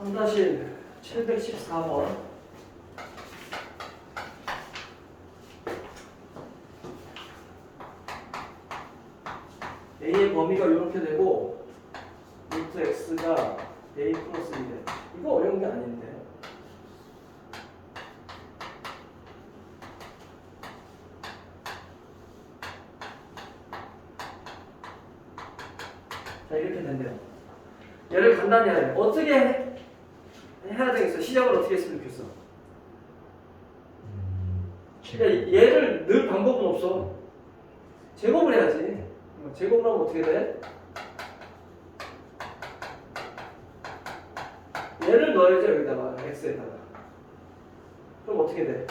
3-714번. A의 범위가 이렇게 되고 루트 X가 A 플러스 1에 이거 어려운 게 아닌데. 자, 이렇게 된대요. 얘를 간단히 하래. 어떻게 해야 되겠어? 시작을 어떻게 했으면 좋겠어? 그러니까 얘를 넣을 방법은 없어. 제곱을 해야지. 제곱을 하면 어떻게 돼? 얘를 넣어야죠. 여기다가 x에다가. 그럼 어떻게 돼?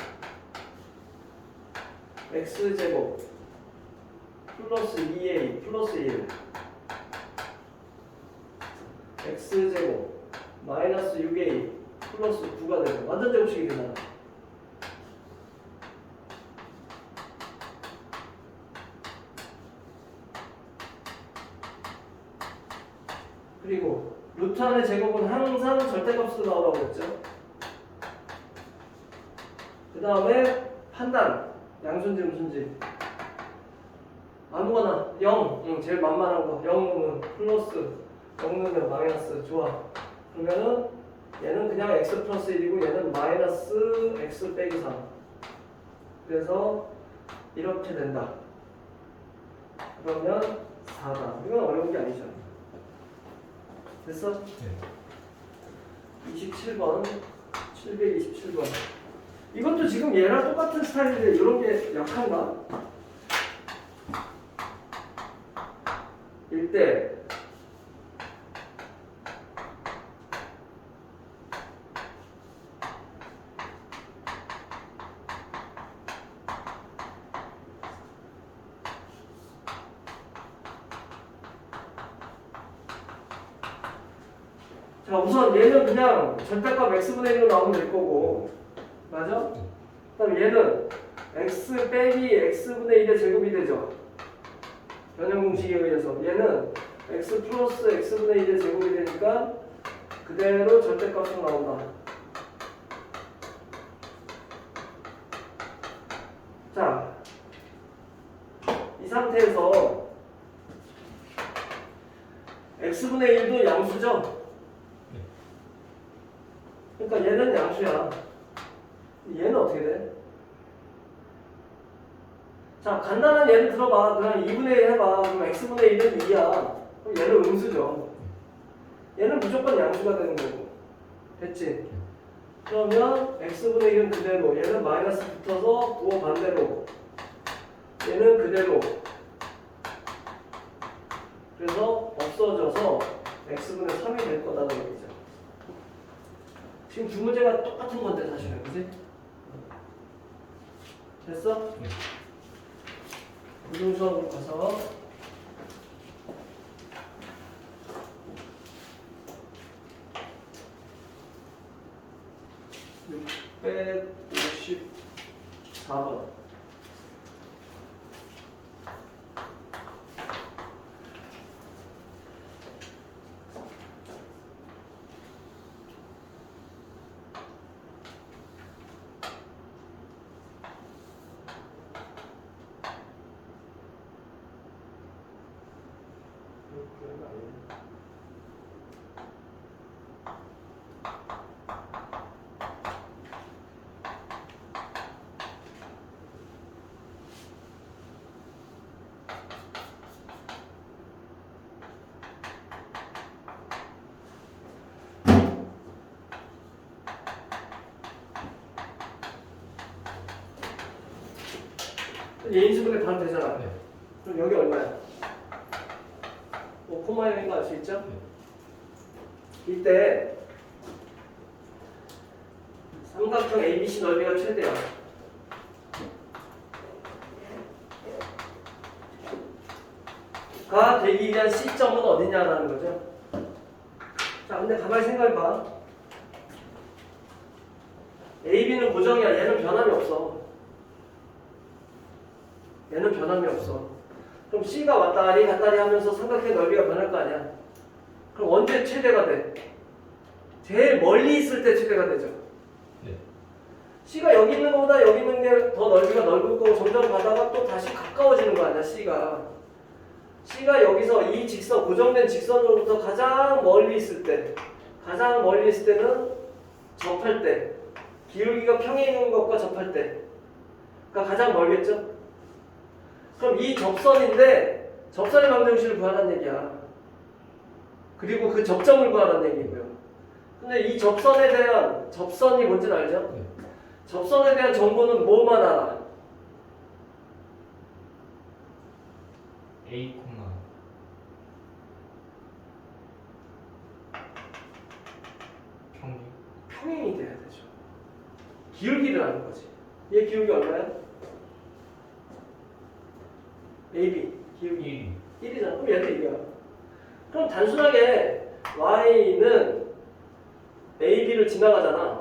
x제곱 플러스 2a 플러스 1 x제곱 마이너스 6a 플러스 9가 되고 완전 제곱식이 되잖아. 그리고 루트 안의 제곱은 항상 절대값으로 나오라고 했죠. 그 다음에 판단 양수인지 음수인지 아무거나 0 제일 만만한 거 0은 플러스 0는 마이너스 좋아. 그러면은 얘는 그냥 x 플러스 1이고 얘는 마이너스 x 빼기 3 그래서 이렇게 된다. 그러면 4다. 이건 어려운 게 아니죠. 됐어? 네. 27번 727번 이것도 지금 얘랑 똑같은 스타일인데 이런 게 약한가? 1대 자, 우선 얘는 그냥 절대값 x분의 1로 나오면 될 거고 맞아? 그다음 얘는 x 빼기 x분의 1의 제곱이 되죠. 변형 공식에 의해서 얘는 x 플러스 x분의 1의 제곱이 되니까 그대로 절대값으로 나온다. 자, 이 상태에서 x분의 1도 양수죠? 그러니까 얘는 양수야. 얘는 어떻게 돼? 자, 간단한 예를 들어봐. 그냥 2분의 1 해봐. 그럼 x분의 1은 2야. 그럼 얘는 음수죠. 얘는 무조건 양수가 되는 거고. 됐지? 그러면 x분의 1은 그대로. 얘는 마이너스 붙어서 부호 반대로. 얘는 그대로. 그래서 없어져서 x분의 3이 될 거다라는 얘기죠. 지금 두 문제가 똑같은 건데 사실은. 그지? 됐어? 네. 운동 수업으로 가서 (654번) 예인수분의 반 되잖아. 네. 그럼 여기 얼마야? 5,0인 거 알 수 있죠? 네. 이때 삼각형 ABC 넓이가 최대야. 가 되기 위한 C점은 어디냐라는 거죠. 자, 근데 가만히 생각해봐. AB는 고정이야. 얘는 변함이 없어. 얘는 변함이 없어. 그럼 C가 왔다리 갔다리 하면서 삼각형 넓이가 변할 거 아니야. 그럼 언제 최대가 돼? 제일 멀리 있을 때 최대가 되죠. 네. C가 여기 있는 것보다 여기 있는 게 더 넓이가 넓을 거고 점점 가다가 또 다시 가까워지는 거 아니야 C가 여기서 이 직선 고정된 직선으로부터 가장 멀리 있을 때 가장 멀리 있을 때는 접할 때 기울기가 평행 있는 것과 접할 때가 가장 멀겠죠. 그럼 이 접선인데 접선의 방정식을 구하라는 얘기야. 그리고 그 접점을 구하라는 얘기고요. 근데 이 접선에 대한 접선이 뭔지는 알죠? 네. 접선에 대한 정보는 뭐만 알아? A, 평균. 평행이 돼야 되죠. 기울기를 아는 거지. 얘 기울기 얼마야? AB 기울기 1이잖아. 그럼 얘도 1이야. 그럼 단순하게 y는 AB를 지나가잖아.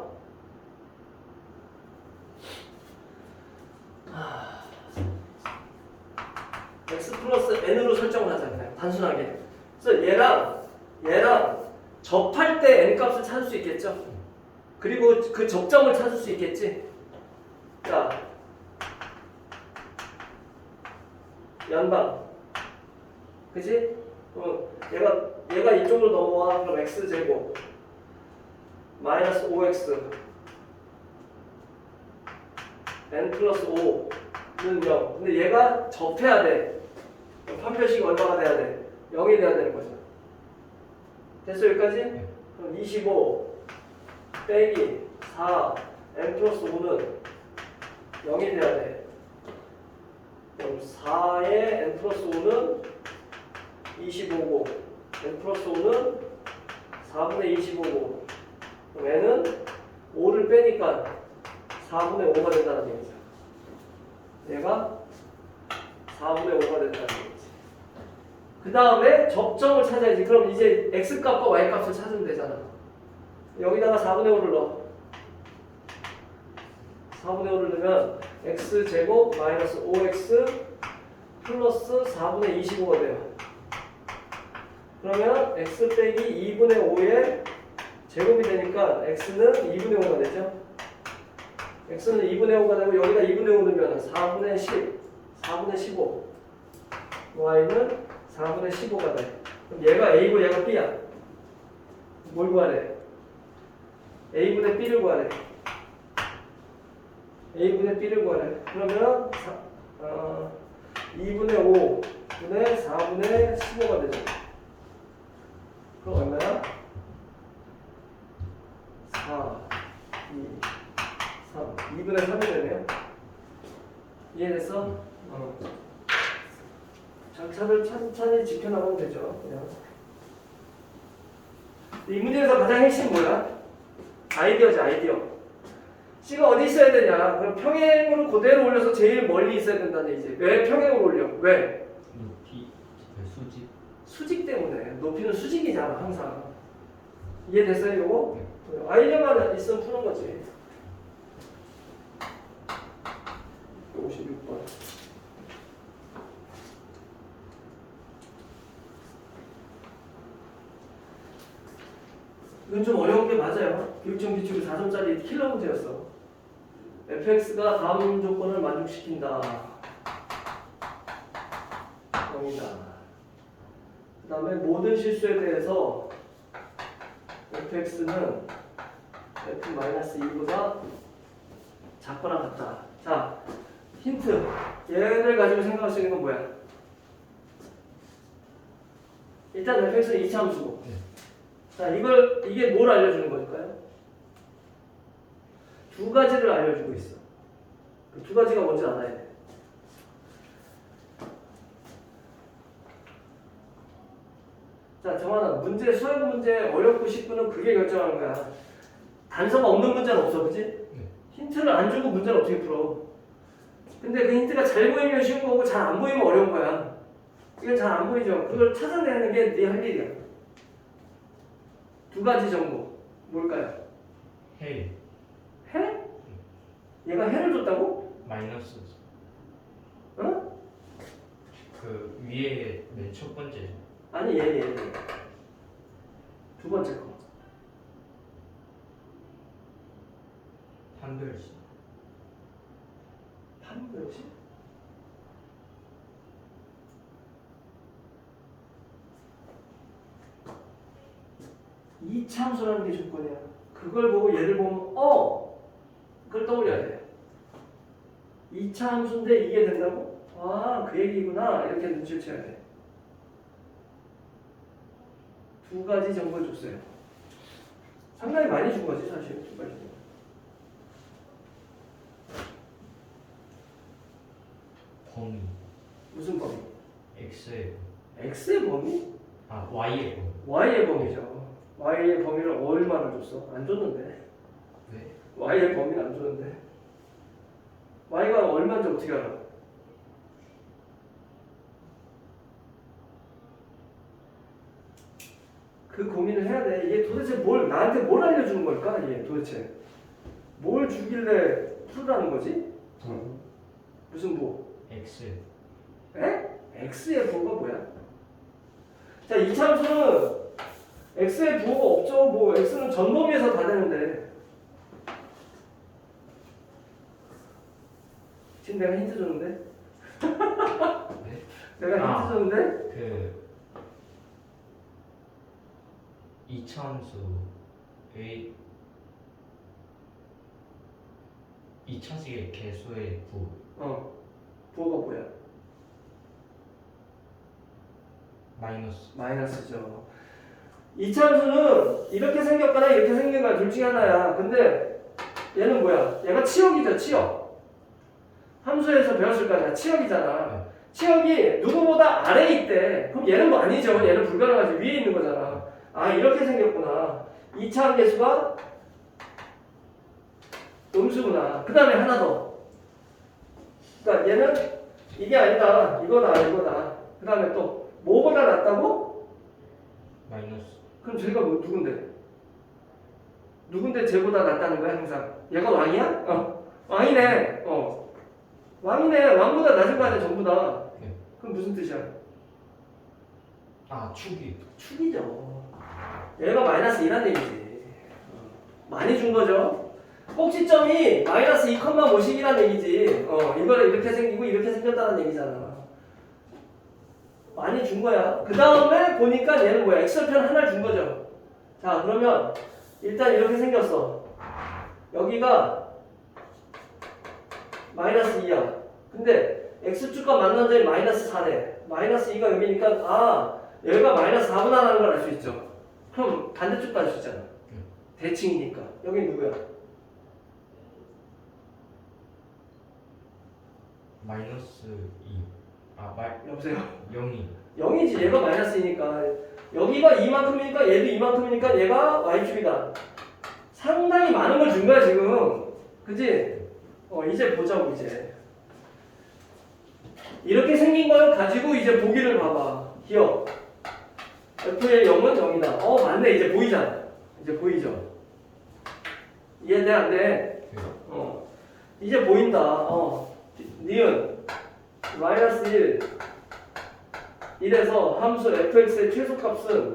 x 플러스 n으로 설정을 하자 그냥 단순하게. 그래서 얘랑 접할 때 n 값을 찾을 수 있겠죠. 그리고 그 접점을 찾을 수 있겠지. 자, 연방, 그지? 얘가 이쪽으로 넘어와. 그럼 x 제곱 마이너스 5x n 플러스 5는 0. 근데 얘가 접해야 돼. 그럼 판별식이 얼마가 돼야 돼? 0이 돼야 되는 거죠. 됐어 여기까지? 그럼 25 빼기 4 n 플러스 5는 0이 돼야 돼. 그럼 4의 n 플러스 5는 25고 n 플러스 5는 4분의 25고 그럼 n은 5를 빼니까 4분의 5가 된다는 얘기죠. 얘가 4분의 5가 된다는 얘기지. 그 다음에 접점을 찾아야지. 그럼 이제 x값과 y값을 찾으면 되잖아. 여기다가 4분의 5를 넣어. 4분의 5를 넣으면 x제곱 마이너스 5x 플러스 4분의 25가 돼요. 그러면 x 빼기 2분의 5의 제곱이 되니까 x는 2분의 5가 되죠. x는 2분의 5가 되고 여기다 2분의 5 넣으면 4분의 10, 4분의 15 y는 4분의 15가 돼. 그럼 얘가 a고 얘가 b야. 뭘 구하래? a분의 b를 구하래. a분의 b를 구하래. 그러면 2분의 5분의 4분의 15가 되죠. 그럼 얼마야? 4, 2, 3, 2분의 3이 되네요. 이해됐어? 절차를 천천히 지켜나가면 되죠. 그냥. 이 문제에서 가장 핵심 뭐야? 아이디어지, 아이디어. C가 어디 있어야 되냐? 그럼 평행으로 그대로 올려서 제일 멀리 있어야 된다는 얘기지. 왜 평행으로 올려? 왜? 높이, 수직. 수직 때문에. 높이는 수직이잖아, 항상. 이해됐어요, 이거? 아이디어만 있으면 푸는 거지. 56번. 이건 좀 어려운 게 맞아요. 교육청 기출이 4점짜리 킬러 문제였어. fx가 다음 조건을 만족시킨다. 0이다. 그 다음에 모든 실수에 대해서 fx는 f-2보다 작거나 같다. 자, 힌트. 얘를 가지고 생각할 수 있는 건 뭐야? 일단 fx는 이차함수고. 자, 이게 뭘 알려주는 걸까요? 두 가지를 알려주고 있어. 그 두 가지가 뭔지 알아야 돼. 자, 정환아, 문제, 수학 문제 어렵고 쉽고는 그게 결정하는 거야. 단서가 없는 문제는 없어, 그지? 힌트를 안 주고 문제를 어떻게 풀어? 근데 그 힌트가 잘 보이면 쉬운 거고 잘 안 보이면 어려운 거야. 이건 잘 안 보이죠? 그걸 찾아내는 게 네 할 일이야. 두 가지 정도. 뭘까요? 해. 해? 얘가 해를 줬다고? 마이너스. 어? 그 위에 맨 첫 번째. 아니 얘. 두 번째 거. 이차함수라는 게 조건이야. 그걸 보고 얘를 보면 그걸 떠올려야 돼. 이차함수인데 이게 된다고? 그 얘기구나. 이렇게 눈치를 채야 돼. 두 가지 정보를 줬어요. 상당히 많이 준 거지 사실 두 가지. 범위. 무슨 범위? X의 X의 범위? Y의 범위. Y의 범위죠. Y의 범위를 얼마나 줬어? 안 줬는데. 네. Y의 범위는 안 줬는데. Y가 얼마인지 어떻게 알아? 그 고민을 해야 돼. 이게 도대체 나한테 뭘 알려주는 걸까? 이게 도대체 뭘 주길래 풀라는 거지? 무슨 뭐? X. 에? X의 부호가 뭐야? 자, 이 참수는 X의 부호가 없죠. 뭐 X는 전범위에서 다 되는데. 지금 내가 힌트 줬는데? 네. 내가 힌트 줬는데? 그 이차함수의 이차식의 개수의 부. 부호가 뭐야? 마이너스. 마이너스죠. 이 참수는 이렇게 생겼거나 이렇게 생긴 거야. 둘 중에 하나야. 근데 얘는 뭐야? 얘가 치역이죠. 치역. 함수에서 배웠을 거 아니야. 치역이잖아. 치역이 누구보다 아래에 있대. 그럼 얘는 뭐 아니죠. 얘는 불가능하지. 위에 있는 거잖아. 이렇게 생겼구나. 2차 함계수가 음수구나. 그 다음에 하나 더. 그러니까 얘는 이게 아니다. 이거다. 그 다음에 또 뭐보다 낫다고? 마이너스. 그럼 쟤가 누군데? 누군데 쟤보다 낫다는 거야 항상? 얘가 왕이야? 왕이네. 왕이네. 왕보다 낮은 거 아니야 전부 다. 네. 그럼 무슨 뜻이야? 축이. 축이죠. 얘가 마이너스 2란 얘기지. 많이 준 거죠. 꼭지점이 마이너스 2,5씩이란 얘기지. 이거를 이렇게 생기고 이렇게 생겼다는 얘기잖아. 많이 준 거야. 그 다음에 보니까 얘는 뭐야? x편 하나를 준 거죠. 자, 그러면 일단 이렇게 생겼어. 여기가 마이너스 2야. 근데 x축과 만난 점이 마이너스 4래. 마이너스 2가 여기니까 여기가 마이너스 4분의 하나라는 걸 알 수 있죠. 그럼 반대쪽도 알 수 있잖아. 대칭이니까. 여기 누구야? 마이너스 2. 여보세요? 0이. 0이지. 얘가 마이너스 2니까. 여기가 이만큼이니까 얘도 이만큼이니까 얘가 y축이다. 상당히 많은 걸 준 거야 지금. 그지? 이제 보자고 이제. 이렇게 생긴 걸 가지고 이제 보기를 봐봐. 기억. f의 0은 0이다. 맞네. 이제 보이잖아. 이제 보이죠? 이해돼? 안 돼? 이제 보인다. 니은 마이너스 1 1에서 함수 fx의 최소값은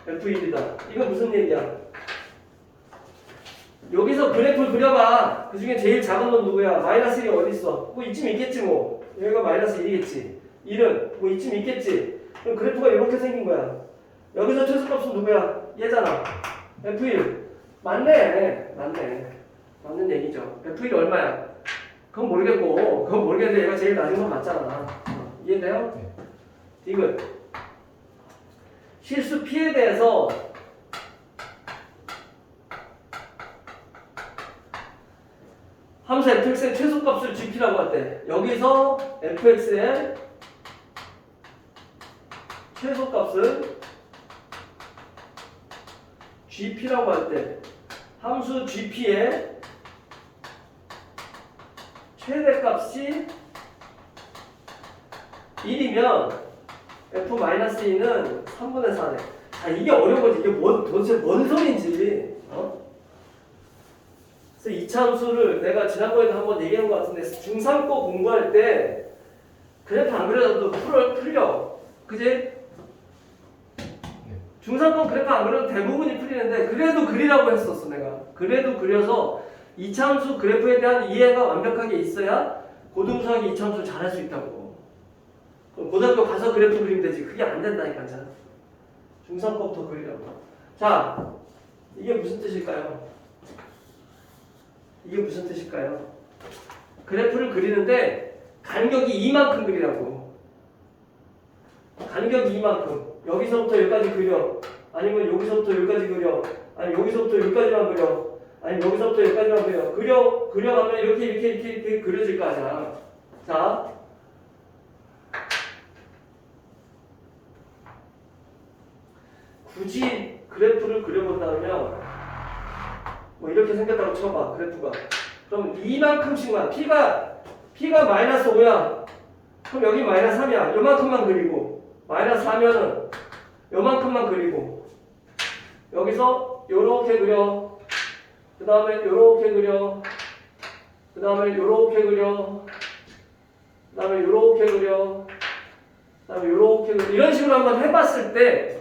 f1이다. 이거 무슨 얘기야? 여기서 그래프를 그려봐. 그 중에 제일 작은 건 누구야? 마이너스 1이 어디 있어? 뭐 이쯤 있겠지 뭐. 여기가 마이너스 1이겠지. 1은 뭐 이쯤 있겠지. 그럼 그래프가 이렇게 생긴 거야. 여기서 최소값은 누구야? 얘잖아. f1. 맞네. 맞는 얘기죠. f1이 얼마야? 그건 모르겠는데 얘가 제일 낮은 건 맞잖아. 이해돼요? 네. 디귿. 실수 P에 대해서 함수 fx의 최소값을 gp라고 할 때 여기서 fx의 최소값을 gp라고 할 때 함수 gp의 최대값이 1이면 f-2는 3분의 4네. 이게 어려운 거지. 이게 도대체 뭔 소리인지. 그래서 이차 함수를 내가 지난번에도 한번 얘기한 것 같은데 중3거 공부할 때 그래프 안 그려도 풀려. 그지? 중3거 그래프 안 그려도 대부분이 풀리는데 그래도 그리라고 했었어 내가. 그래도 그려서 이차 함수 그래프에 대한 이해가 완벽하게 있어야 고등수학이 이차 함수를 잘할 수 있다고. 그럼 고등학교 가서 그래프 그리면 되지. 그게 안 된다니까. 중3 거부터 그리라고. 자, 이게 무슨 뜻일까요? 이게 무슨 뜻일까요? 그래프를 그리는데 간격이 이만큼 그리라고. 간격이 이만큼. 여기서부터 여기까지 그려. 아니면 여기서부터 여기까지 그려. 아니면 여기서부터 여기까지만 그려. 아니면 여기서부터 여기까지만 그려. 그려가면 이렇게 그려질 거 아니야. 자. 굳이 그래프를 그려본다면 뭐 이렇게 생겼다고 쳐봐. 그래프가. 그럼 이만큼씩만 P가 마이너스 5야. 그럼 여기 마이너스 3이야. 요만큼만 그리고 마이너스 4면은 요만큼만 그리고 여기서 요렇게 그려. 그 다음에 요렇게 그려. 그 다음에 요렇게 그려. 그 다음에 요렇게 그려. 그 다음에 요렇게 그려. 이런 식으로 한번 해봤을 때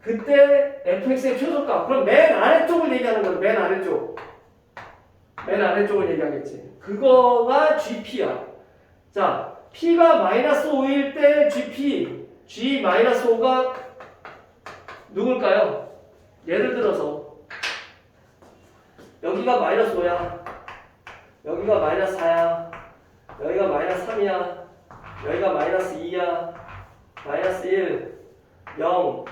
그때 fx의 최소값. 그럼 맨 아래쪽을 얘기하는 거죠. 맨 아래쪽. 맨 아래쪽을 얘기하겠지. 그거가 gp야. 자, p가 마이너스 5일 때 g 마이너스 5가 누굴까요? 예를 들어서 여기가 마이너스 5야. 여기가 마이너스 4야. 여기가 마이너스 3이야. 여기가 마이너스 2야. 마이너스 1, 0,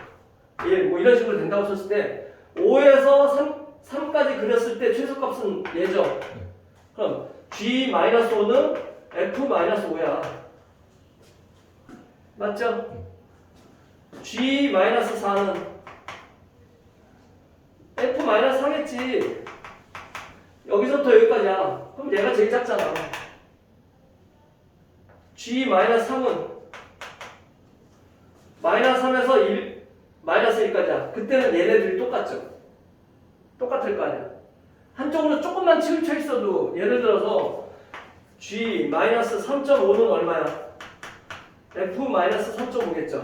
1, 뭐 이런 식으로 된다고 쳤을 때 5에서 3까지 그렸을 때 최소값은 얘죠. 그럼 g-5는 f-5야. 맞죠? g-4는 f-4겠지. 여기서부터 여기까지야. 그럼 얘가 제일 작잖아. g-3은 마이너스 3에서 1, 마이너스 1까지야. 그때는 얘네들이 똑같죠. 똑같을 거 아니야. 한쪽으로 조금만 치우쳐 있어도 예를 들어서 g-3.5는 얼마야? f-3.5겠죠.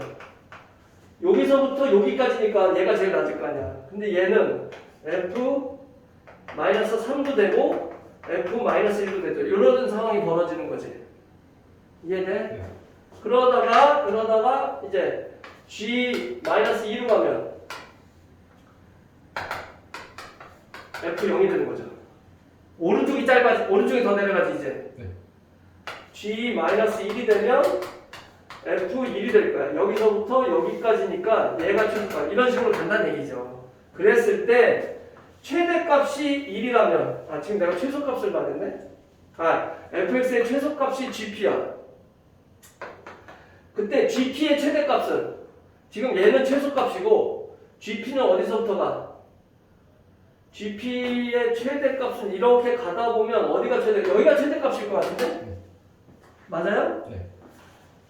여기서부터 여기까지니까 얘가 제일 낮을 거 아니야. 근데 얘는 f-3도 되고 f-1도 되죠. 이런 상황이 벌어지는 거지. 이해돼? 네. 그러다가 이제 g-2로 가면 f0이 되는 거죠. 오른쪽이 오른쪽이 더 내려가지 이제. 네. g-1이 되면 f1이 될 거야. 여기서부터 여기까지니까 얘가 최소값. 이런 식으로 간다는 얘기죠. 그랬을 때 최대값이 1이라면 지금 내가 최소값을 말했네. fx의 최소값이 gp야. 그때 gp의 최대값은 지금 얘는 최소값이고 gp는 어디서부터 가? gp의 최대값은 이렇게 가다 보면 어디가 여기가 최대값일 것 같은데? 맞아요? 네.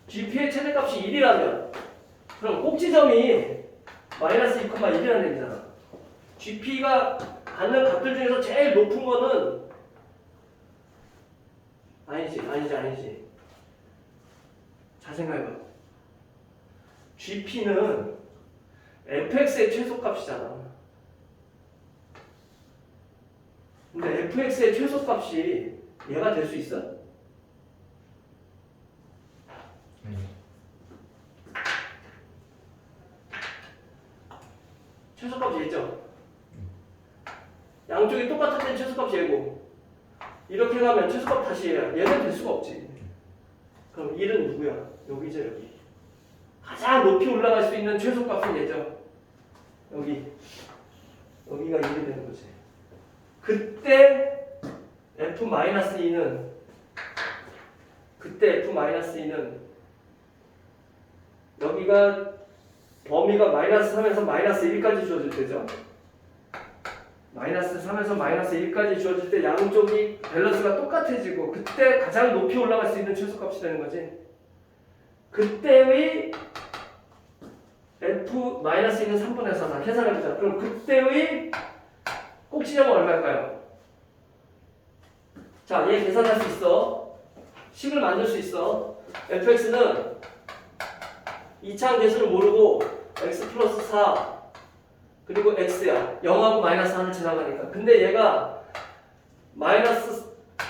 gp의 최대값이 1이라면 그럼 꼭지점이 마이너스 2,1이라는 얘기잖아. gp가 갖는 값들 중에서 제일 높은 거는 아니지. 잘 생각해봐. gp는 fx의 최소값이잖아. 근데 fx의 최소값이 얘가 될 수 있어? 최소값이 얘죠. 양쪽이 똑같을 땐 최소값이 얘고 이렇게 가면 최소값 다시 얘야. 얘는 될 수가 없지. 그럼 1은 누구야? 여기죠. 여기. 가장 높이 올라갈 수 있는 최소값은 얘죠. 여기가 1이 되는 거지. 그때 f-2는 여기가 범위가 마이너스 3에서 마이너스 1까지 주어질 때죠. 마이너스 3에서 마이너스 1까지 주어질 때 양쪽이 밸런스가 똑같아지고 그때 가장 높이 올라갈 수 있는 최소값이 되는 거지. 그때의 f-2는 3분의 4다. 계산해보자. 그럼 그때의 꼭지점은 얼마일까요? 자, 얘 계산할 수 있어. 식을 만들 수 있어. fx는 2차항 계수를 모르고 x 플러스 4 그리고 x야. 0하고 마이너스 1을 지나가니까. 근데 얘가 마이너스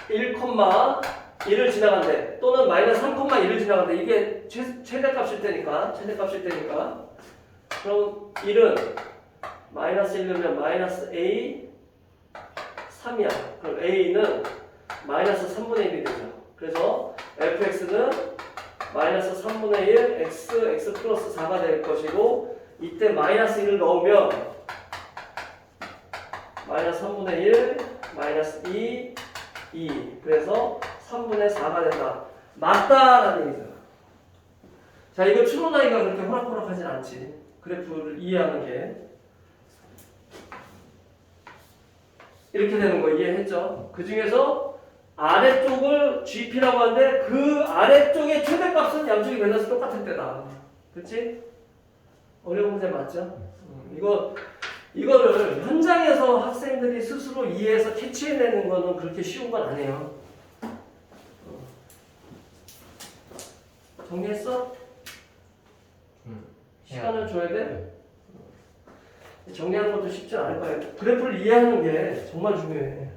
1,1을 지나간대. 또는 마이너스 3,1을 지나간대. 이게 최대값일 테니까. 그럼 1은 마이너스 1이면 마이너스 A 3이야. 그럼 A는 마이너스 3분의 1이 되죠. 그래서 fx는 마이너스 3분의 1 x 플러스 4가 될 것이고 이때 마이너스 1을 넣으면 마이너스 3분의 1 마이너스 2 그래서 3분의 4가 된다. 맞다라는 얘기죠. 자, 이거 추론하기가 그렇게 호락호락하진 않지. 그래프를 이해하는 게 이렇게 되는 거 이해했죠? 그 중에서 아래쪽을 GP라고 하는데 그 아래쪽의 최대값은 양쪽이 밸런스 똑같을 때다. 그렇지? 어려운 문제 맞죠? 이거를 현장에서 학생들이 스스로 이해해서 캐치해내는 거는 그렇게 쉬운 건 아니에요. 정리했어? 시간을 줘야 돼? 정리하는 것도 쉽지 않을 거예요. 그래프를 이해하는 게 정말 중요해.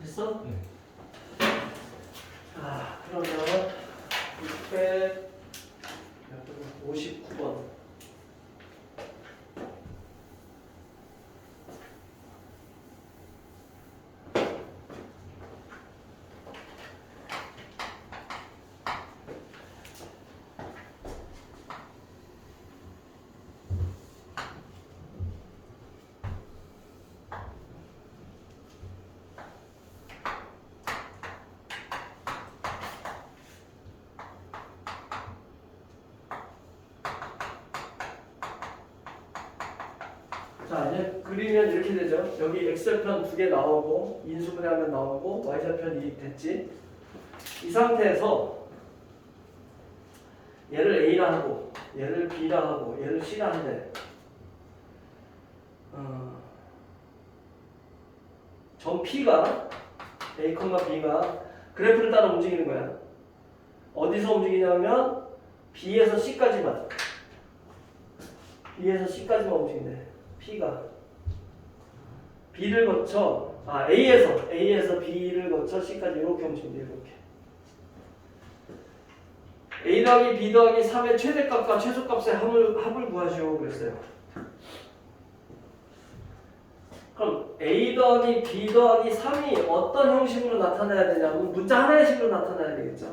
됐어? 네. 그러면 659번. 자, 이제 그리면 이렇게 되죠. 여기 x좌편 2개 나오고 인수분해하면 나오고 y좌편 2 됐지. 이 상태에서 얘를 a라 하고 얘를 b라 하고 얘를 c라 한대. 점 p가 a, b가 그래프를 따라 움직이는 거야. 어디서 움직이냐면 b에서 c까지만. b에서 c까지만 움직인대. P가 B를 거쳐 A에서 B를 거쳐 C까지 이렇게 움직인다. 이렇게 A 더하기 B 더하기 3의 최대값과 최소값의 합을 구하시오 그랬어요. 그럼 A 더하기 B 더하기 3이 어떤 형식으로 나타나야 되냐면 문자 하나의 식으로 나타나야 되겠죠.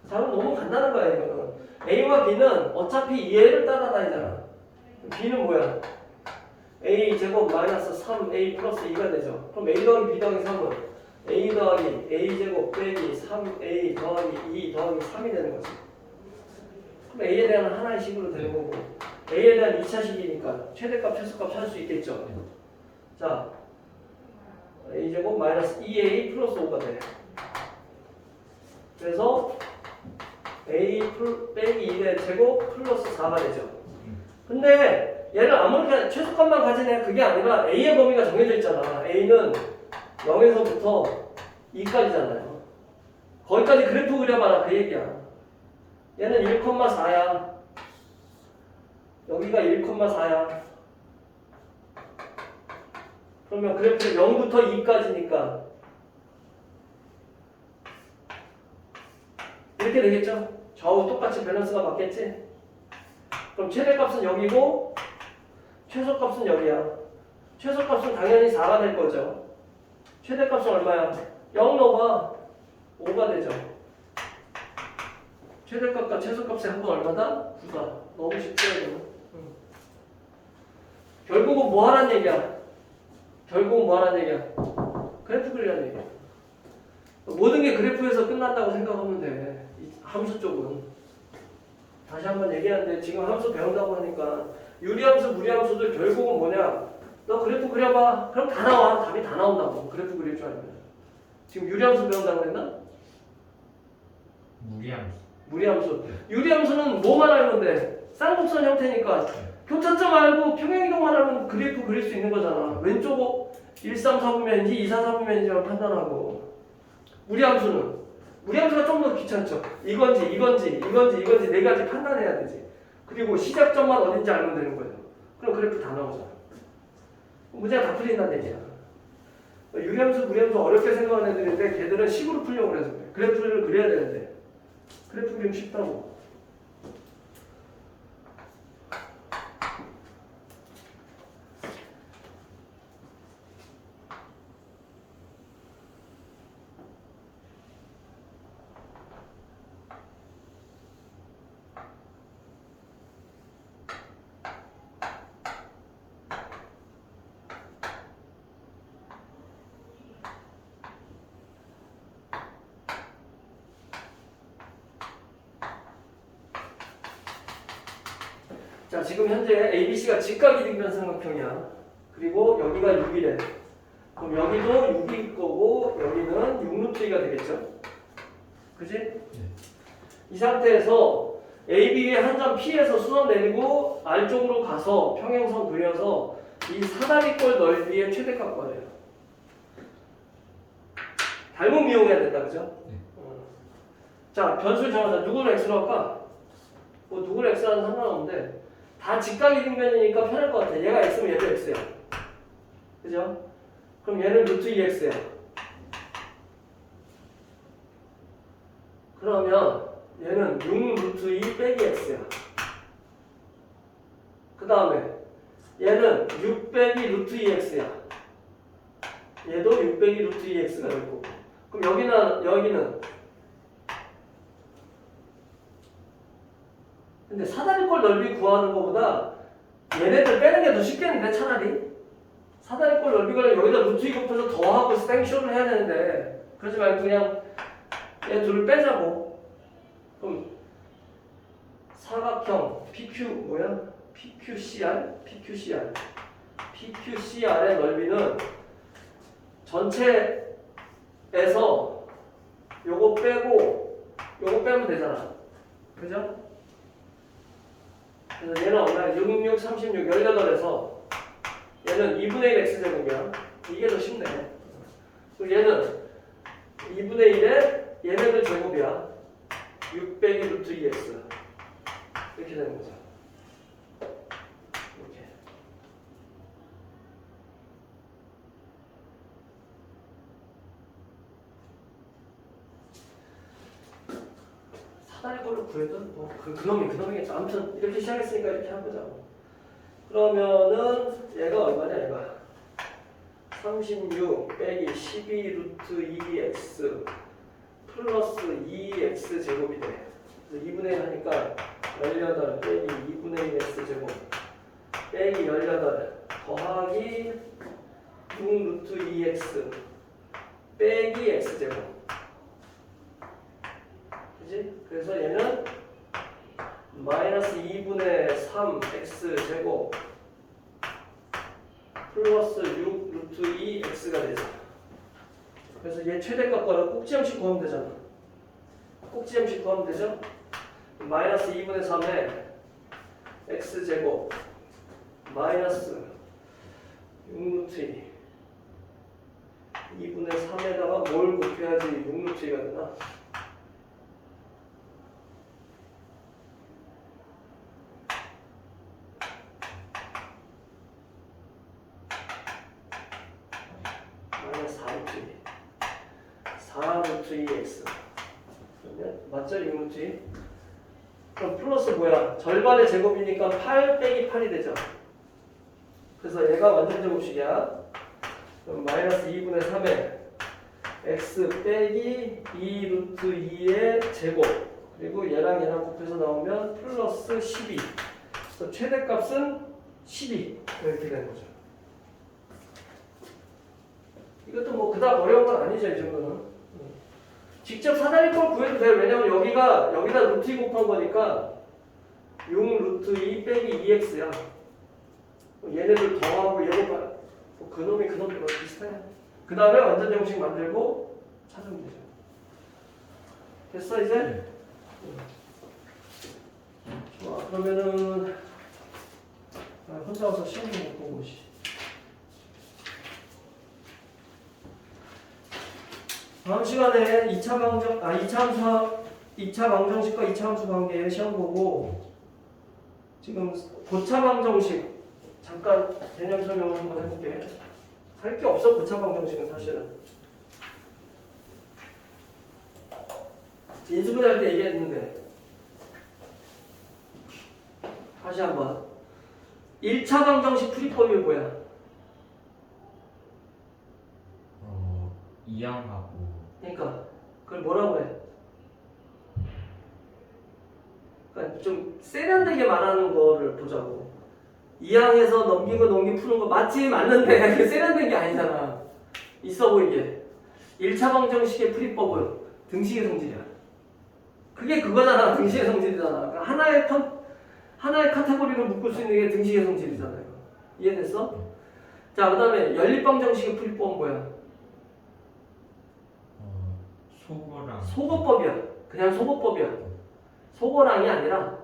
자, 그럼 너무 간단한 거야. 이거는 A와 B는 어차피 얘를 따라다니잖아. B는 뭐야? A 제곱 마이너스 3A 플러스 2가 되죠. 그럼 A 더하기 B 더하기 3은 A 더하기 A 제곱 빼기 3A 더하기 2 더하기 3이 되는 거지. 그럼 A에 대한 하나의 식으로 되는 거고 A에 대한 2차식이니까 최대값 최소값 찾을 수 있겠죠. 자, A 제곱 마이너스 2A 플러스 5가 돼. 그래서 A 빼기 1의 제곱 플러스 4가 되죠. 근데 얘를 아무렇게나 최소값만 가진 애 그게 아니라 A의 범위가 정해져 있잖아. A는 0에서부터 2까지잖아요. 거기까지 그래프 그려봐라 그 얘기야. 얘는 1,4야. 여기가 1,4야. 그러면 그래프 0부터 2까지니까 이렇게 되겠죠? 좌우 똑같이 밸런스가 맞겠지? 그럼 최대값은 여기고 최소값은 여기야. 최소값은 당연히 4가 될 거죠. 최대값은 얼마야? 0 넣어봐. 5가 되죠. 최대값과 최소값의 합은 얼마다? 9다. 너무 쉽죠 이거는. 결국은 뭐 하란 얘기야? 결국은 뭐 하란 얘기야? 그래프 그리라는 얘기야. 모든 게 그래프에서 끝난다고 생각하면 돼. 이 함수 쪽은. 다시 한번 얘기하는데 지금 함수 배운다고 하니까 유리함수, 무리함수들 결국은 뭐냐? 너 그래프 그려봐. 그럼 다 나와. 답이 다 나온다고. 그래프 그릴 줄 알면. 지금 유리함수 배운다고 했나? 무리함수. 무리함수. 유리함수는 뭐만 알면 돼? 쌍곡선 형태니까 교차점 알고 평행이동만 알면 그래프 그릴 수 있는 거잖아. 왼쪽 1, 3, 4분면인지 2, 4, 4분면인지만 판단하고. 무리함수가 좀 더 귀찮죠. 이건지 네 가지 판단해야 되지. 그리고 시작점만 어딘지 알면 되는 거예요. 그럼 그래프 다 나오잖아. 문제가 다 풀린다는 얘기야. 유리함수, 무리함수 어렵게 생각하는 애들인데 걔들은 식으로 풀려고 그래서 그래. 그래프를 그려야 되는데 그래프 그리면 쉽다고. 자, 지금 현재 ABC가 직각이등변 삼각형이야. 그리고 여기가 6이래. 그럼 여기도 6일 거고 여기는 6루트가 되겠죠? 그지? 이 상태에서 AB의 한 점 P에서 수선 내리고 R쪽으로 가서 평행선 그려서 이 사다리꼴 넓이의 최대값 구하래요. 닮음 이용해야 된다, 그죠? 자, 변수 정하자. 누구를 X로 할까? 뭐 누구를 X라는 상관없는데 다 직각이등변이니까 편할 것 같아. 얘가 X면 얘도 X야. 그죠? 그럼 얘는 루트 2X야. 그러면 얘는 6 루트 2 빼기 X야. 그 다음에 얘는 6 빼기 루트 2X야. 얘도 6 빼기 루트 2X가 될 거고. 그럼 여기는 근데 사다리꼴 넓이 구하는 것보다 얘네들 빼는 게 더 쉽겠는데 차라리 사다리꼴 넓이가 여기다 루트 2 곱해서 더하고 생쇼를 해야 되는데 그러지 말고 그냥 얘 둘을 빼자고. 그럼 사각형 PQ 뭐야? PQCR의 넓이는 전체에서 요거 빼고 요거 빼면 되잖아. 그죠? 그래서 얘는 얼마야? 6, 6, 36, 18에서 얘는 2분의 1 x제곱이야. 이게 더 쉽네. 그리고 얘는 2분의 1에 얘네들 제곱이야. 6 빼기 루트 2x 이렇게 되는 거죠. 이렇게. 사다리꼴로 구해도 뭐 그놈이겠죠. 아무튼 이렇게 시작했으니까 이렇게 한 거죠. 그러면은 얘가 얼마냐 얘가 36 빼기 12 루트 2x 플러스 2x 제곱이 돼. 그래서 2분의 1 하니까 18 빼기 2분의 1 x 제곱 빼기 18 더하기 6 루트 2x 빼기 x 제곱. 그지? 그래서 얘는 마이너스 2분의 3 x 제곱 플러스 6 루트 2 x가 되죠. 그래서 얘 최대값 구하라 꼭지함식 구하면 되잖아. 꼭지함식 구하면 되죠. 마이너스 2분의 3에 x 제곱 마이너스 6 루트 2 2분의 3에다가 뭘 곱해야지 6루트 2가 되나? 마이너스 4루트 2x 그러면 맞죠? 6루트 2? 그럼 플러스 뭐야? 절반의 제곱이니까 8 빼기 8이 되죠. 그래서 얘가 완전 제곱식이야. 그럼 마이너스 2분의 3에 x 빼기 2 루트 2의 제곱 그리고 얘랑 곱해서 나오면 플러스 12. 그래서 최대값은 12 이렇게 되는 거죠. 이것도 뭐 그다음 어려운 건 아니죠. 이 정도는. 직접 사다리꼴 구해도 돼요. 왜냐면 여기다 루트 2 곱한 거니까 6 루트 2 빼기 2x야. 얘네들 더하고 얘네 봐. 뭐 그놈이 그놈이랑 비슷해. 그 다음에 완전 제곱식 만들고 찾으면 되죠. 됐어 이제? 좋아. 그러면은 혼자 와서 시험 좀 못 보고 씨. 다음 시간에 2차 방정식과 2차 함수 관계 시험 보고 지금 고차 방정식 잠깐 개념 설명을 한번 해볼게. 할 게 없어 고차 방정식은 사실은. 인수분해할 때 얘기했는데 다시 한번 1차 방정식 풀이법이 뭐야? 이항하고 그러니까 그걸 뭐라고 해? 그러니까 좀 세련되게 말하는 거를 보자고. 이항에서 넘기고 푸는 거 맞지? 맞는데 그게 세련된 게 아니잖아. 있어 보이게. 1차 방정식의 풀이법은 등식의 성질이야. 그게 그거잖아. 등식의 성질이잖아. 그러니까 하나의 카테고리로 묶을 수 있는 게 등식의 성질이잖아요. 이해됐어? 자, 그 다음에 연립방정식의 풀이법은 뭐야? 소거랑 소거법이야. 그냥 소거법이야. 소거랑이 아니라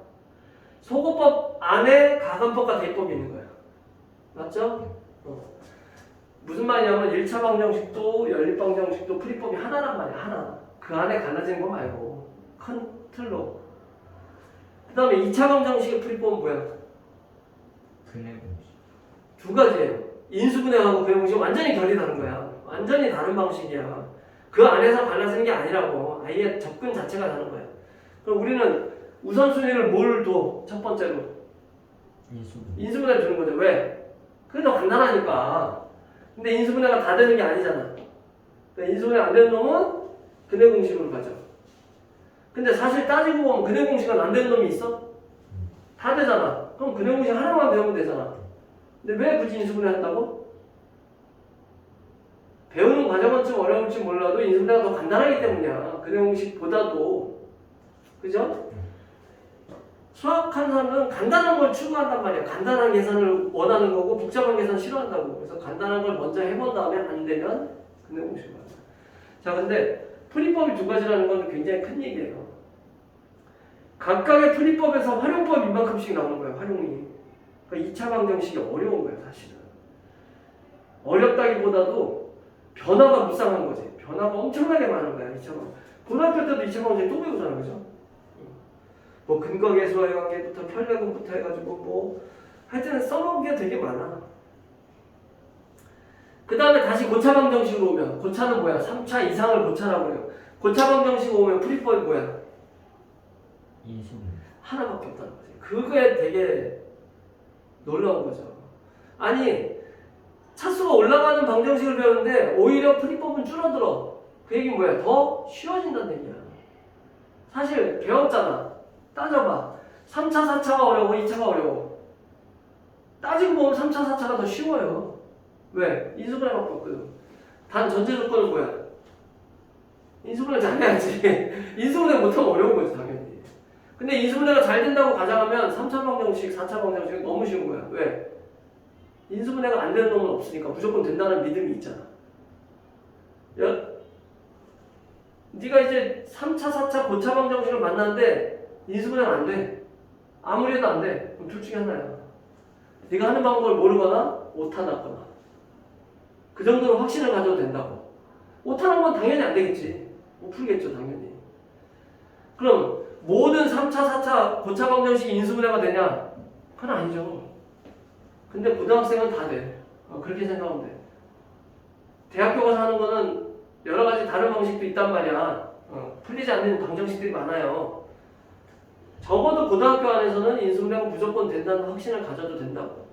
소거법 안에 가산법과 대입법이 있는 거야. 맞죠? 무슨 말이냐면 1차 방정식도 연립방정식도 풀이법이 하나란 말이야. 하나. 그 안에 갈라지는 거 말고 큰 틀로. 그 다음에 2차 방정식의 풀이법은 뭐야? 근해 공식. 두 가지예요. 인수분해하고 근해 공식 완전히 결이 다른 거야. 완전히 다른 방식이야. 그 안에서 갈라지는 게 아니라고. 아예 접근 자체가 다른 거야. 그럼 우리는 우선순위를 뭘 둬? 첫 번째로 인수분해를 두는 거죠. 왜? 그게 더 간단하니까. 근데 인수분해가 다 되는 게 아니잖아. 그러니까 인수분해 안 되는 놈은 근해 공식으로 가죠. 근데 사실 따지고 보면 근해 공식은 안 되는 놈이 있어? 다 되잖아. 그럼 근해 공식 하나만 배우면 되잖아. 근데 왜 굳이 인수분해 한다고? 배우는 과정은 좀 어려울지 몰라도 인수분해가 더 간단하기 때문이야. 근해 공식보다도. 그죠? 수학하는 사람은 간단한 걸 추구한단 말이야. 간단한 계산을 원하는 거고 복잡한 계산 싫어한다고. 그래서 간단한 걸 먼저 해본 다음에 안 되면 근해 공식으로 한다. 자, 근데 풀이법이 두 가지라는 건 굉장히 큰 얘기예요. 각각의 풀이법에서 활용법이 이만큼씩 나오는 거야. 활용이. 그러니까 2차 방정식이 어려운 거야. 사실은. 어렵다기보다도 변화가 무쌍한 거지. 변화가 엄청나게 많은 거야. 2차 방정식. 고등학교 때도 2차 방정식 또 배우잖아. 그죠? 뭐 근거계수와의 관계부터 편례근부터 해가지고 뭐 하여튼 써먹은 게 되게 많아. 그 다음에 다시 고차 방정식으로 오면 고차는 뭐야? 3차 이상을 고차라고 그래요. 고차 방정식으로 오면 풀이법이 뭐야? 인수분해. 하나밖에 없다는 거지. 그거에 되게 놀라운 거죠. 아니 차수가 올라가는 방정식을 배우는데 오히려 풀이법은 줄어들어. 그 얘기는 뭐야? 더 쉬워진다는 얘기야. 사실 배웠잖아. 따져봐. 3차, 4차가 어려워, 2차가 어려워. 따지고 보면 3차, 4차가 더 쉬워요. 왜? 인수분해밖에 없거든. 단 전제 조건은 뭐야? 인수분해 잘해야지. 인수분해 못하면 어려운 거지 당연히. 근데 인수분해가 잘 된다고 가정하면 3차 방정식, 4차 방정식이 너무 쉬운 거야. 왜? 인수분해가 안 되는 놈은 없으니까 무조건 된다는 믿음이 있잖아. 네가 이제 3차, 4차 고차 방정식을 만났는데 인수분해가 안 돼. 아무리 해도 안 돼. 그럼 둘 중에 하나야. 네가 하는 방법을 모르거나 못하다거나. 그 정도로 확신을 가져도 된다고. 오타는 건 당연히 안 되겠지. 못 풀겠죠, 당연히. 그럼 모든 3차, 4차 고차방정식 인수분해가 되냐? 그건 아니죠. 근데 고등학생은 다 돼. 그렇게 생각하면 돼. 대학교 가서 하는 거는 여러 가지 다른 방식도 있단 말이야. 풀리지 않는 방정식들이 많아요. 적어도 고등학교 안에서는 인수분해가 무조건 된다는 확신을 가져도 된다고.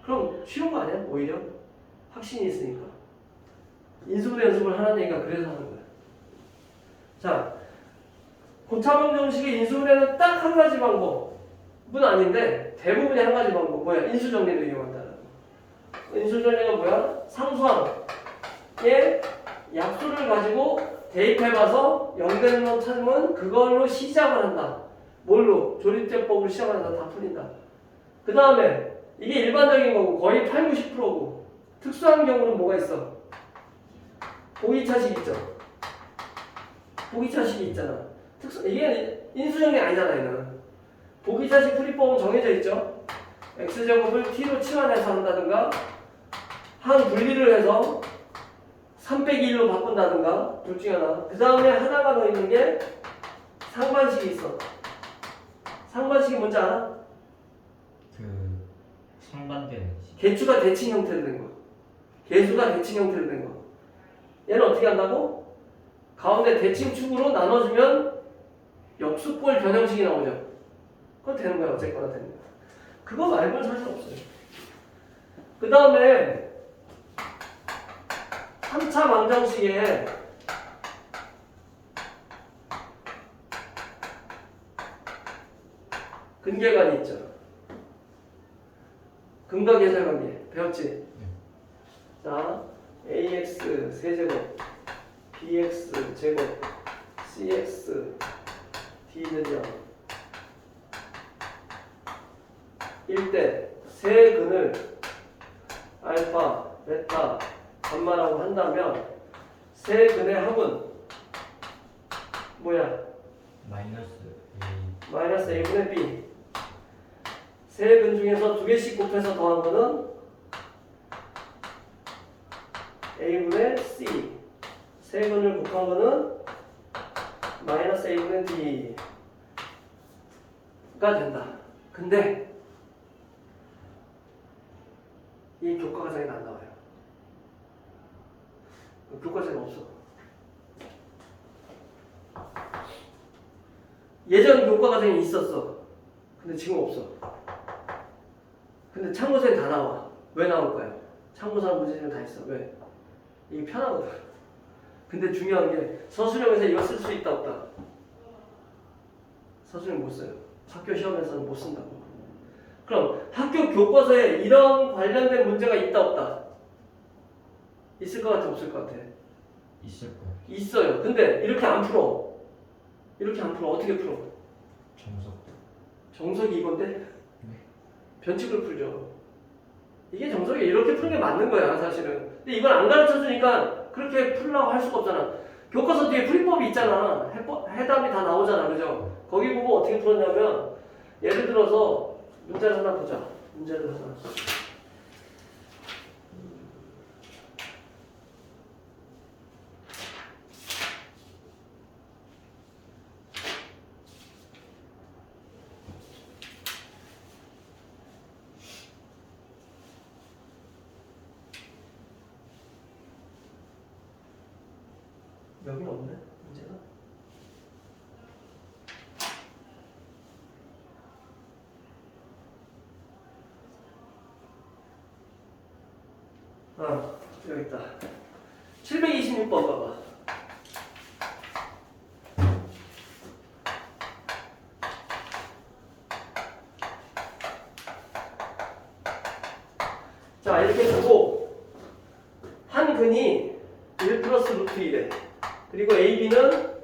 그럼 쉬운 거 아니야? 오히려 확신이 있으니까. 인수분해 연습을 하라는 얘기가 그래서 하는 거야. 자, 고차방정식의 인수분해는 딱 한 가지 방법은 아닌데 대부분이 한 가지 방법. 뭐야? 인수정리를 이용한다는 거. 인수정리가 뭐야? 상수항에 약수를 가지고 대입해봐서 연되는 놈 찾으면 그걸로 시작을 한다. 뭘로? 조립제법으로 시작을 한다. 다 풀린다. 그 다음에 이게 일반적인 거고 거의 8, 90%고 특수한 경우는 뭐가 있어? 보기차식 있죠? 보기차식이 있잖아. 이게 인수정리 아니잖아, 얘는. 보기차식 풀이법은 정해져 있죠? x제곱을 t로 치환해서 한다든가 한 분리를 해서 3 빼기 1로 바꾼다든가 둘 중에 하나. 그 다음에 하나가 더 있는 게 상반식이 있어. 상반식이 뭔지 알아? 그 상반되는 식. 개수가 대칭 형태로 된 거. 개수가 대칭 형태로 된 거. 얘는 어떻게 한다고? 가운데 대칭축으로 나눠주면 역수꼴 변형식이 나오죠. 그거 되는 거야. 어쨌거나 되는 거야. 그거 말고는 사실 없어요. 그 다음에 3차 방정식에 근계관이 있죠. 근과 계절관계 배웠지? 자, ax 세제곱 bx 제곱 cx d는요 1대 세 근을 알파, 베타, 감마라고 한다면 세 근의 합은 뭐야? 마이너스 A. 마이너스 a분의 b. 세 근 중에서 두 개씩 곱해서 더한 거는 a분의 c. 세 근을 곱한 거는 마이너스 a분의 d가 된다. 근데 이 교과과정에는 안 나와요. 교과서에는 없어. 예전 교과과정에 있었어. 근데 지금 없어. 근데 참고서에 다 나와. 왜 나올 거야? 참고서 문제집에 다 있어. 왜? 이게 편하거든. 근데 중요한 게 서술형에서 이거 쓸 수 있다 없다. 서술형 못 써요. 학교 시험에서는 못 쓴다고. 그럼 학교 교과서에 이런 관련된 문제가 있다 없다? 있을 것 같아 없을 것 같아? 있을 거. 있어요. 근데 이렇게 안 풀어. 이렇게 안 풀어. 어떻게 풀어? 정석. 정석이 이건데? 변칙을 풀죠. 이게 정석이 이렇게 푸는 게 맞는 거야 사실은. 근데 이걸 안 가르쳐 주니까 그렇게 풀라고 할 수가 없잖아. 교과서 뒤에 풀이법이 있잖아. 해답이 다 나오잖아. 그죠? 거기 보고 어떻게 풀었냐면 예를 들어서 문제를 하나 보자. 문제를 하나. 여기는 없네 문제가. 여기 있다. 726번 봐봐. 자, 이렇게 두고 한 근이 1 플러스 루트 1에 그리고 AB는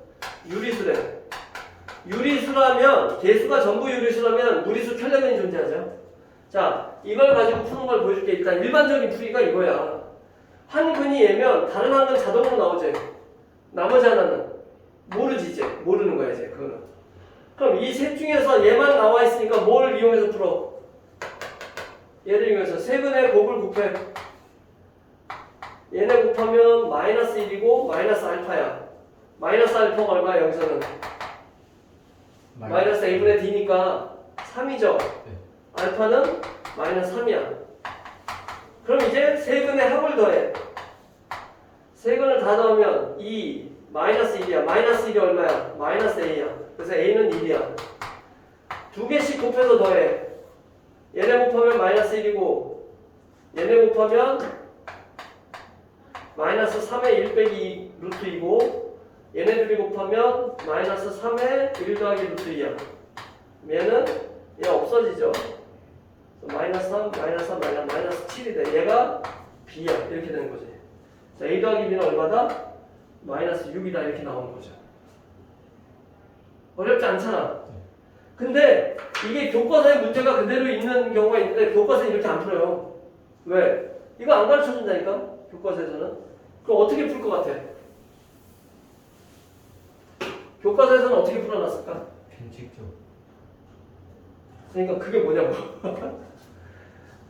유리수래. 유리수라면 개수가 전부 유리수라면 무리수 켤레근이 존재하죠. 자, 이걸 가지고 푸는 걸 보여줄게. 일단 일반적인 풀이가 이거야. 한 근이 얘면 다른 한 근 자동으로 나오지. 나머지 하나는 모르지 이제. 모르는 거야 이제 그거는. 그럼 이 셋 중에서 얘만 나와 있으니까 뭘 이용해서 풀어? 얘를 이용해서 세 근의 곱을 곱해. 얘네 곱하면 마이너스 1이고 마이너스 알파야. 마이너스 알파가 얼마야 여기서는? 마이너스 a분의 d니까 3이죠. 알파는 마이너스 3이야. 그럼 이제 세근의 합을 더해. 세근을 다 더하면 2 마이너스 1이야. 마이너스 1이 얼마야? 마이너스 a야. 그래서 a는 1이야. 두 개씩 곱해서 더해. 얘네 곱하면 마이너스 1이고 얘네 곱하면 마이너스 3의 1 빼기 2 루트 2고 얘네들이 곱하면 마이너스 3의 1 더하기 루트 2야. 얘는 얘 없어지죠. 마이너스 3, 마이너스 3, 마이너스 7이 돼. 얘가 b야. 이렇게 되는 거지. 자, a 더하기 b는 얼마다? 마이너스 6이다. 이렇게 나오는 거죠. 어렵지 않잖아. 근데 이게 교과서에 문제가 그대로 있는 경우가 있는데 교과서에 이렇게 안 풀어요. 왜? 이거 안 가르쳐 준다니까? 교과서에서는. 그럼 어떻게 풀 것 같아? 교과서에서는 어떻게 풀어놨을까? 편집적. 그러니까 그게 뭐냐고.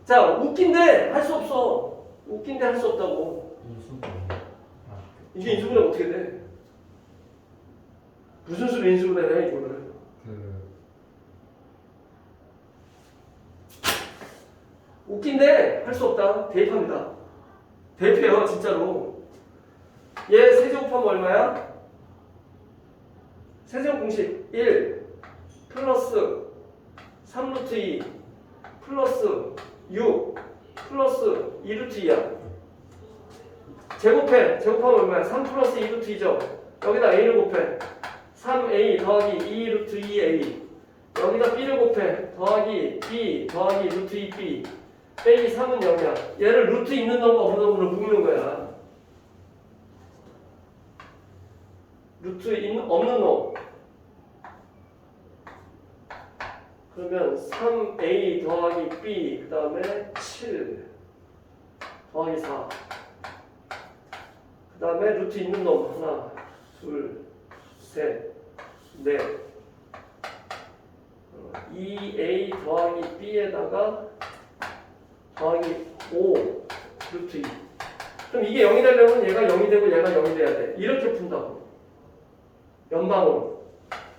자, 웃긴데 할 수 없어. 웃긴데 할 수 없다고. 인수분. 이게 인수분해 어떻게 돼? 무슨 수로 인수분해냐 이거를. 웃긴데 할 수 없다. 대입합니다. 대입해요 진짜로. 얘 세제곱하면 얼마야? 세제곱 공식 1 플러스 3루트 2 플러스 6 플러스 2루트 2야. 제곱해. 제곱하면 얼마야? 3 플러스 2루트 2죠. 여기다 a를 곱해. 3a 더하기 2루트 2a. 여기다 b를 곱해. 더하기 b 더하기 루트 2b 빼기 3은 0이야. 얘를 루트 있는 놈과 없는 놈으로 묶는 거야. 루트 없는 놈. 그러면 3a 더하기 b 그 다음에 7 더하기 4 그 다음에 루트 있는 놈 하나 둘 셋 넷 2a 더하기 b에다가 더하기 5 루트 2. 그럼 이게 0이 되려면 얘가 0이 되고 얘가 0이 돼야 돼. 이렇게 푼다고. 연방으로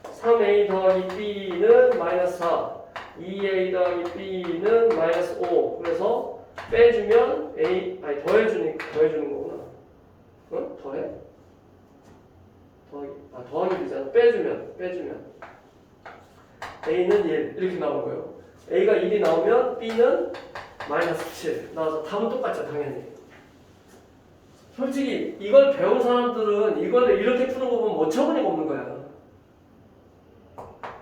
3a 더하기 b는 마이너스 4 2a 더하기 b는 마이너스 5. 그래서 빼주면 a 아니 더해주는 거구나. 어? 더해? 더하기 되잖아. 빼주면 a는 1 이렇게 나온 거예요. a가 1이 나오면 b는 마이너스 7 나와서 답은 똑같죠 당연히. 솔직히 이걸 배운 사람들은 이걸 이렇게 푸는 거 보면 어처구니가 없는 거야.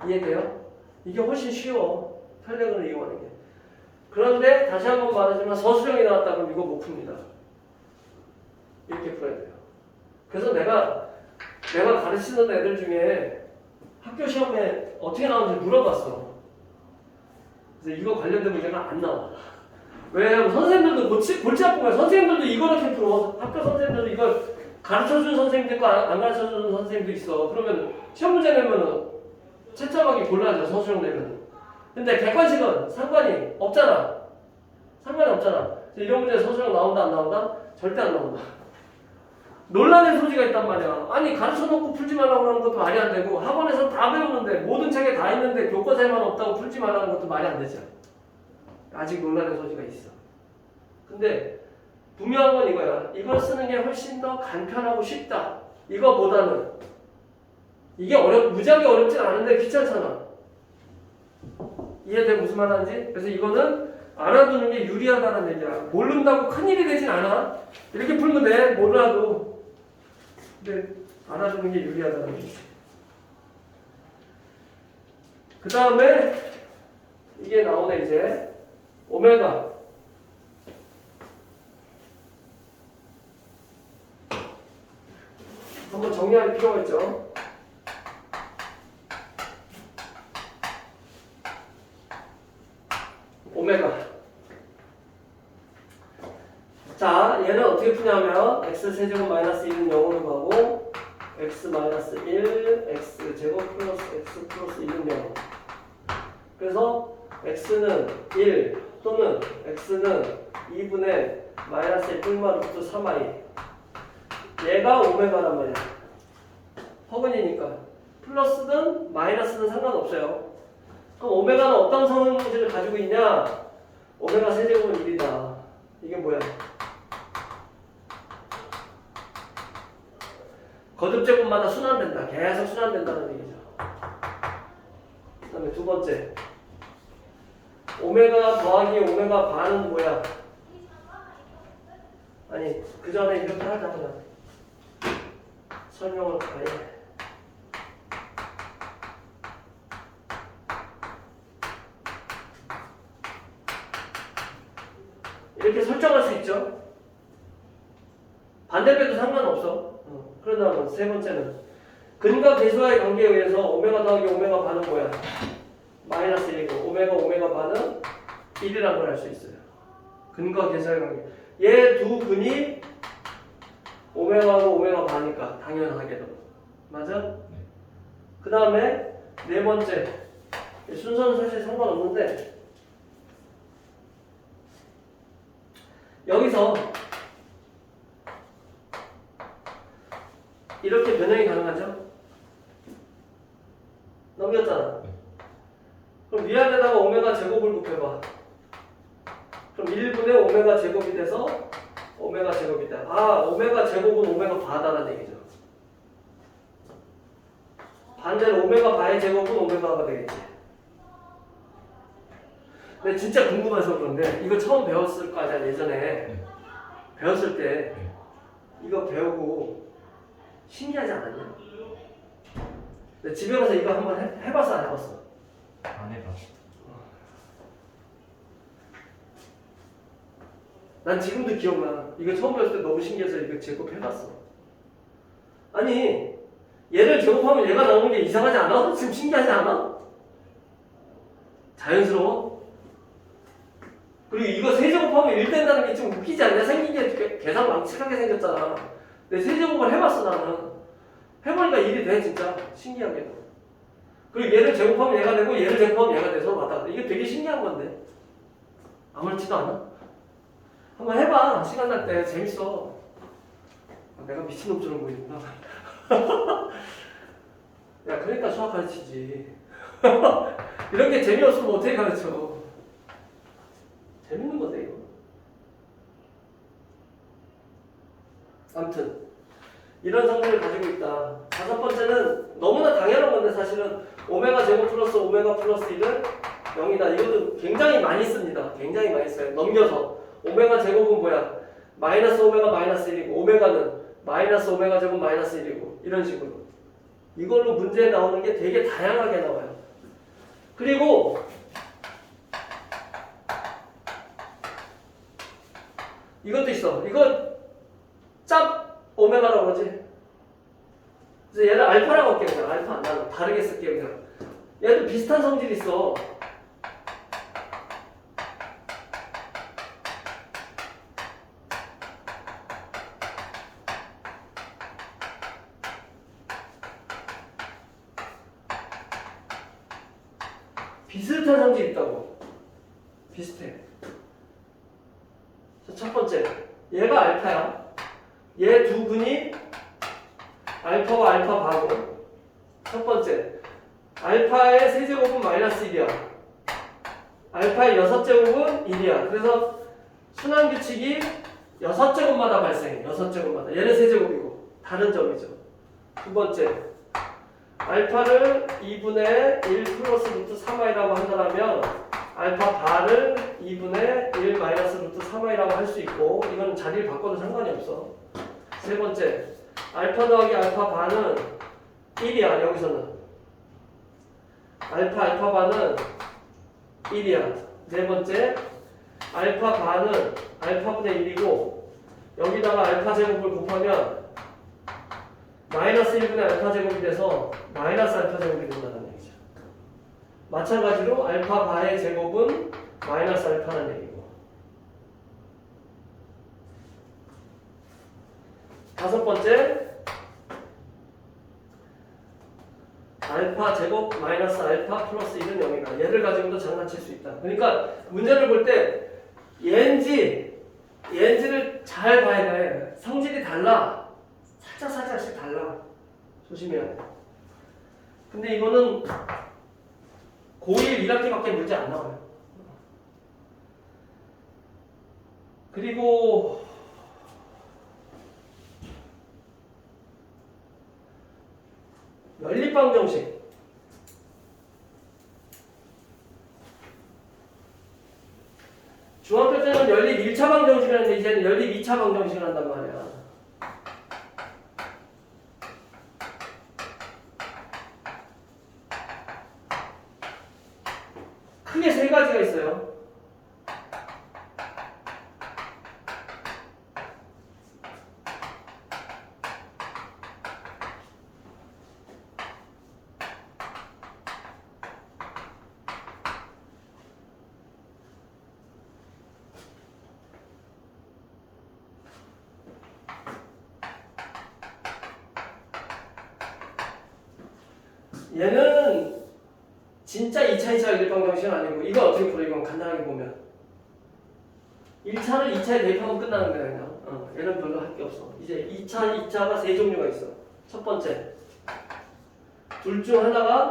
이해돼요? 이게 훨씬 쉬워. 탄력을 이용하는 게. 그런데 다시 한번 말하지만 서술형이 나왔다 그러면 이거 못 풉니다. 이렇게 풀어야 돼요. 그래서 내가 가르치는 애들 중에 학교 시험에 어떻게 나오는지 물어봤어. 그래서 이거 관련된 문제가 안 나와. 왜냐면 선생님들도 골치 아픈 거야. 선생님들도 이걸 이렇게 풀어. 학교 선생님들도 이걸 가르쳐주는 선생님도 있고 안 가르쳐주는 선생님도 있어. 그러면 시험 문제 내면은 채점하기 곤란하죠. 서술형 내면은. 근데 객관식은 상관이 없잖아. 상관이 없잖아. 이런 문제 서술형 나온다 안 나온다? 절대 안 나온다. 논란의 소지가 있단 말이야. 아니 가르쳐놓고 풀지 말라고 하는 것도 말이 안 되고 학원에서 다 배우는데 모든 책에 다 있는데 교과서에만 없다고 풀지 말라는 것도 말이 안 되죠. 아직 논란의 소지가 있어. 근데 분명한 건 이거야. 이걸 쓰는 게 훨씬 더 간편하고 쉽다. 이거보다는 이게 무지하게 어렵진 않은데 귀찮잖아. 이해돼 무슨 말 하는지? 그래서 이거는 알아두는 게 유리하다는 얘기야. 모른다고 큰일이 되진 않아. 이렇게 풀면 돼. 몰라도. 근데 알아두는 게 유리하다는 얘기. 그 다음에 이게 나오네 이제. 오메가 한번 정리할 필요가 있죠. 오메가. 자, 얘는 어떻게 푸냐면 x 세제곱 마이너스 1은 0으로 가고 x 마이너스 1 x 제곱 플러스 x 플러스 1은 0. 그래서 x는 1 또는 x는 2분의 마이너스 1 뿔마 루트 3i 얘가 오메가란 말이야. 허근이니까 플러스든 마이너스든 상관없어요. 그럼 오메가는 어떤 성질을 가지고 있냐? 오메가 세제곱은 1이다. 이게 뭐야? 거듭제곱마다 순환된다. 계속 순환된다는 얘기죠. 그 다음에 두 번째 오메가 더하기 오메가 반은 뭐야? 아니 그 전에 이렇게 하자 그냥 설명을 아예 이렇게 설정할 수 있죠. 반대배도 상관없어. 그러다 세 번째는 근과 계수와의 관계에 의해서 오메가 더하기 오메가 반은 뭐야? 마이너스 1이고 오메가 반은 1이라는 걸 알 수 있어요. 근과 계수와의 관계. 얘 두 근이 오메가하고 오메가 반이니까 당연하게도. 맞아? 그 다음에 네 번째 순서는 사실 상관없는데 여기서 이렇게 변형이 가능하죠? 넘겼잖아. 그럼 위아래다가 오메가 제곱을 곱해봐. 그럼 1분의 오메가 제곱이 돼서 오메가 제곱이 다. 아, 오메가 제곱은 오메가 바다라는 얘기죠. 반대로 오메가 바의 제곱은 오메가가 되겠지. 근데 진짜 궁금해서 그런데 이거 처음 배웠을 거 아니야 예전에. 배웠을 때 이거 배우고 신기하지 않았냐? 근데 집에 가서 이거 한번 해봤어 안 해봤어? 안 해봤어. 난 지금도 기억나. 이거 처음 배웠을 때 너무 신기해서 이거 제곱해봤어. 아니 얘를 제곱하면 얘가 나오는 게 이상하지 않아? 지금 신기하지 않아? 자연스러워? 그리고 이거 세제곱하면 1 된다는 게 좀 웃기지 않냐? 생긴 게 계산 망측하게 생겼잖아. 근데 세제곱을 해봤어 나는. 해보니까 1이 돼 진짜 신기하게도. 그리고 얘를 제곱하면 얘가 되고 얘를 제곱하면 얘가 돼서 맞다. 이게 되게 신기한 건데 아무렇지도 않아? 한번 해봐. 시간 날 때 재밌어. 아, 내가 미친놈처럼 보이는구나. 야 그러니까 수학 가르치지. 이런 게 재미없으면 어떻게 가르쳐. 재밌는 건데 이거. 아무튼 이런 성질을 가지고 있다. 다섯 번째는 너무나 당연한 건데 사실은 오메가 제곱 플러스 오메가 플러스 1은 0이다. 이것도 굉장히 많이 씁니다. 굉장히 많이 써요. 넘겨서 오메가 제곱은 뭐야? 마이너스 오메가 마이너스 1이고 오메가는 마이너스 오메가 제곱 마이너스 1이고 이런 식으로 이걸로 문제에 나오는 게 되게 다양하게 나와요. 그리고 이것도 있어. 이거 짭 오메가라고 그러지. 그래서 얘를 알파라고 할게 그냥. 알파 나는 다르게 쓸게 그냥. 얘도 비슷한 성질이 있어. 비슷한 성질이 있다고. 비슷해. 자, 첫 번째 얘가 알파야. 얘 두 근이 알파와 알파 바고. 첫 번째 알파의 세제곱은 마이너스 1이야. 알파의 6제곱은 1이야. 그래서 순환규칙이 6제곱마다 발생해. 6제곱마다. 얘는 세제곱이고 다른 점이죠. 두 번째 알파를 2분의 1 플러스 루트 3i라고 한다면 알파 바를 2분의 1 마이너스 루트 3i라고 할 수 있고 이거는 자리를 바꿔도 상관이 없어. 세 번째 알파 더하기 알파 바는 1이야. 여기서는 알파 바는 1이야. 네 번째 알파 바는 알파분의 1이고 여기다가 알파 제곱을 곱하면 마이너스 1분의 알파 제곱이 돼서 마이너스 알파 제곱이 된다는 얘기죠. 마찬가지로 알파 바의 제곱은 마이너스 알파라는 얘기고. 다섯 번째 알파 제곱 마이너스 알파 플러스 1은 0이다. 얘를 가지고도 장난칠 수 있다. 그러니까 문제를 볼 때 얘인지는 잘 봐야 돼. 성질이 달라. 살짝씩 달라. 조심해야 돼. 근데 이거는 고1 1학기밖에 문제 안 나와요. 그리고 연립방정식. 중학교 때는 연립 1차 방정식을 하는데 이제는 연립 2차 방정식을 한단 말이야. 크게 세 가지가 있어요. 얘는 진짜 2차, 2차 연립방정식은 아니고 이건 어떻게 풀어? 이건 간단하게 보면 1차를 2차에 대입하면 끝나는 거야 그냥. 얘는 별로 할 게 없어. 이제 2차가 세 종류가 있어. 첫 번째 둘 중 하나가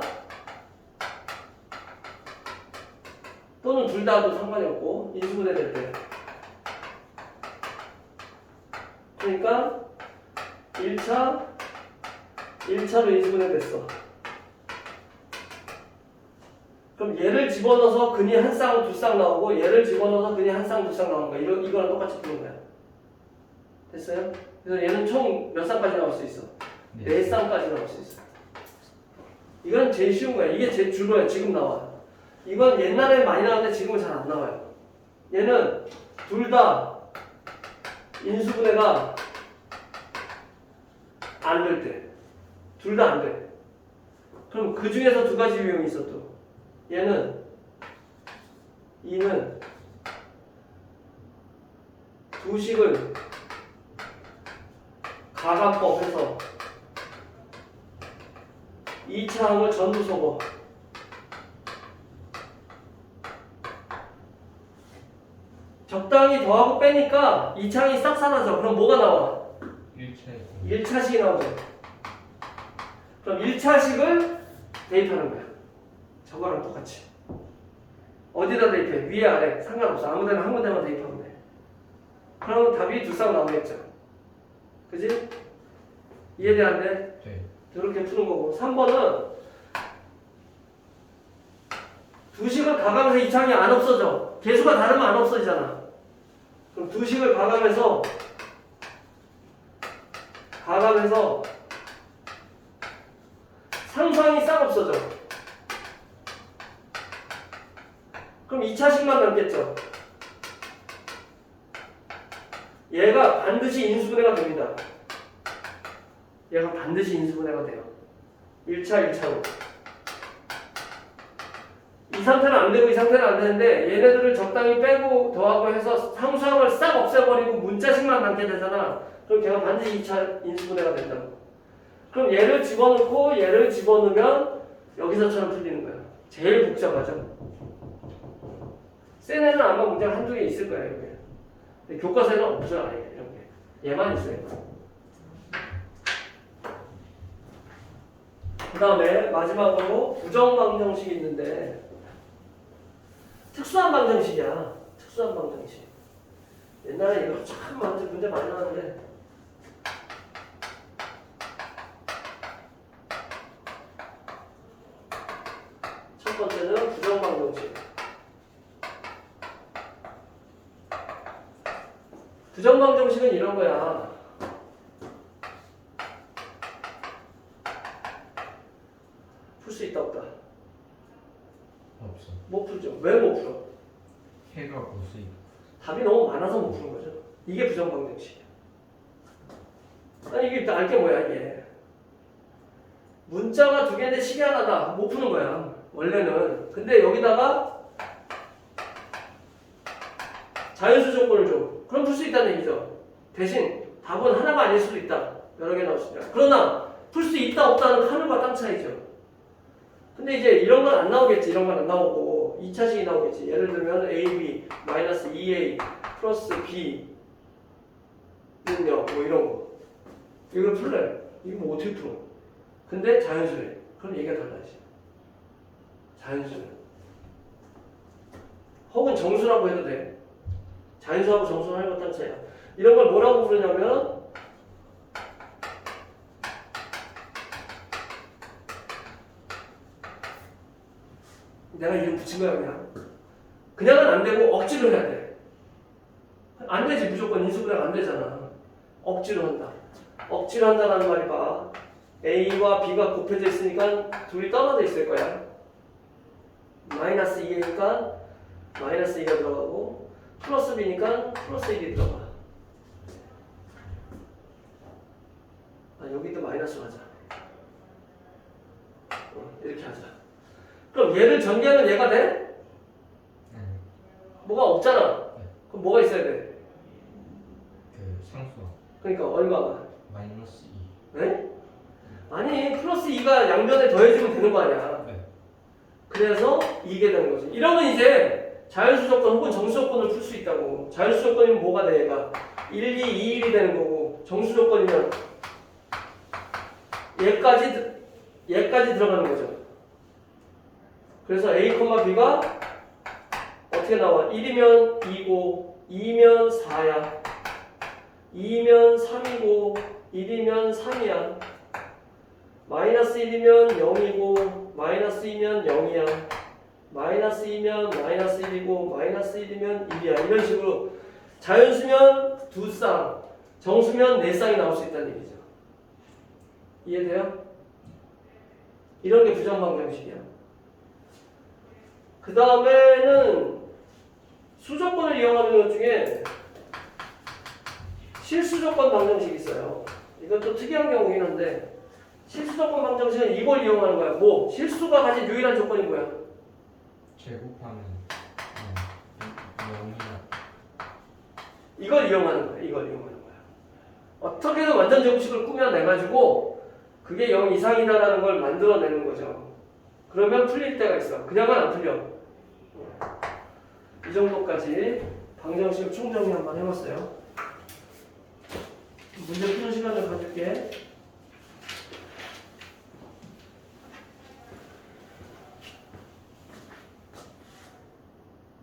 또는 둘 다도 상관이 없고 인수분해 될 때. 그러니까 1차로 인수분해 됐어. 그럼 얘를 집어넣어서 근이 한 쌍, 두 쌍 나오고 얘를 집어넣어서 근이 한 쌍, 두 쌍 나오는 거야. 이거랑 똑같이 푸는 거야. 됐어요? 그래서 얘는 총 몇 쌍까지 나올 수 있어? 네 쌍까지 나올 수 있어. 이건 제일 쉬운 거야. 이게 제일 줄거야. 지금 나와. 이건 옛날에 많이 나왔는데 지금은 잘 안 나와요. 얘는 둘 다 인수분해가 안 될 때. 둘 다 안 돼. 그럼 그 중에서 두 가지 유형이 있어 또. 얘는 이는 두 식을 가감법해서 2차 항을 전부 속어. 적당히 더하고 빼니까 2차 항이 싹 사라져. 그럼 뭐가 나와? 1차식이 나오죠. 그럼 1차식을 대입하는 거야. 저거랑 똑같이. 어디다 대입해? 위에 아래 상관없어. 아무데나 한 군데만 대입하면 돼. 그럼 답이 두 쌍 나오겠죠. 그지? 이해돼 안 돼? 네. 이렇게 푸는 거고. 3번은 두 식을 가감해서 이 창이 안 없어져. 개수가 다르면 안 없어지잖아. 그럼 두 식을 가감해서 상수항이 싹 없어져. 그럼 2차식만 남겠죠. 얘가 반드시 인수분해가 됩니다. 얘가 반드시 인수분해가 돼요. 1차, 1차로. 이 상태는 안 되고 이 상태는 안 되는데 얘네들을 적당히 빼고 더하고 해서 상수항을 싹 없애버리고 문자식만 남게 되잖아. 그럼 걔가 반드시 2차 인수분해가 된다고. 그럼 얘를 집어넣고 얘를 집어넣으면 여기서처럼 풀리는 거야. 제일 복잡하죠. 센 애는 아마 문제가 한두 개 있을 거야. 여기. 근데 교과서에는 없어요. 아예 이런 게. 얘만 있어요. 그 다음에 마지막으로 부정방정식이 있는데 특수한 방정식이야. 특수한 방정식. 옛날에 이거 참 문제 많이 나왔는데 첫 번째는 부정방정식. 부정방정식은 이런 거야. 풀 수 있다 없다? 없어. 못 풀죠. 왜 못 풀어? 해가 고수익. 답이 너무 많아서 못 푸는 거죠. 이게 부정방정식이야. 아니 이게 알게 뭐야 이게. 문자가 두 개인데 식이 하나다. 못 푸는 거야. 원래는. 근데 여기다가 자연수 조건을 줘. 그럼 풀 수 있다는 얘기죠. 대신 답은 하나가 아닐 수도 있다. 여러 개 나올 수 있다. 그러나 풀 수 있다 없다는 하늘과 땅 차이죠. 근데 이제 이런 건 안 나오겠지. 이런 건 안 나오고 2차식이 나오겠지. 예를 들면 AB 마이너스 2A 플러스 B 능력 뭐 이런 거 이걸 풀래. 이거 뭐 어떻게 풀어? 근데 자연수래. 그럼 얘기가 달라지. 자연수는 혹은 정수라고 해도 돼. 자연수하고 정수는 하는 것도 차이야. 이런 걸 뭐라고 부르냐면 내가 이름 붙인 거야 그냥. 그냥은 안 되고 억지로 해야 돼. 안 되지. 무조건 인수분해가 안 되잖아. 억지로 한다. 억지로 한다는 말이 봐. A와 B가 곱해져 있으니까 둘이 떨어져 있을 거야. 마이너스 2니까 마이너스 2가 들어가고 플러스 B니까 플러스 1이 들어가. 여기도 마이너스로 하자. 이렇게 하자. 그럼 얘를 전개하면 얘가 돼? 뭐가 없잖아. 그럼 뭐가 있어야 돼? 그 상수 그러니까 얼마가? 마이너스 2. 네? 아니 플러스 2가 양변에 더해지면 되는 거 아니야. 네. 그래서 이게 되는 거지. 이러면 이제 자연수 조건 혹은 정수 조건을 풀 수 있다고. 자연수 조건이면 뭐가 돼 얘가? 1, 2, 2, 1이 되는 거고 정수 조건이면 얘까지 들어가는 거죠. 그래서 A, B가 어떻게 나와? 1이면 2고 2면 4야. 2면 3이고 1이면 3이야. 마이너스 1이면 0이고 마이너스 2면 0이야. 마이너스 2면 마이너스 1이고 마이너스 1이면 1이야. 이런 식으로 자연수면 2쌍, 정수면 4쌍이 나올 수 있다는 얘기죠. 이해돼요? 이런 게 부정방정식이야. 그 다음에는 수조건을 이용하는 것 중에 실수조건 방정식이 있어요. 이건 또 특이한 경우긴 한데 실수조건 방정식은 이걸 이용하는 거야. 뭐? 실수가 가진 유일한 조건이 뭐야? 제곱하면 0이나 이걸 이용하는 거야. 이걸 이용하는 거야. 어떻게든 완전 제곱식을 꾸며내가지고 그게 0 이상이다라는 걸 만들어내는 거죠. 그러면 풀릴 때가 있어. 그냥은 안 풀려. 이 정도까지 방정식을 총정리 한번 해봤어요. 문제 푸는 시간을 가질게.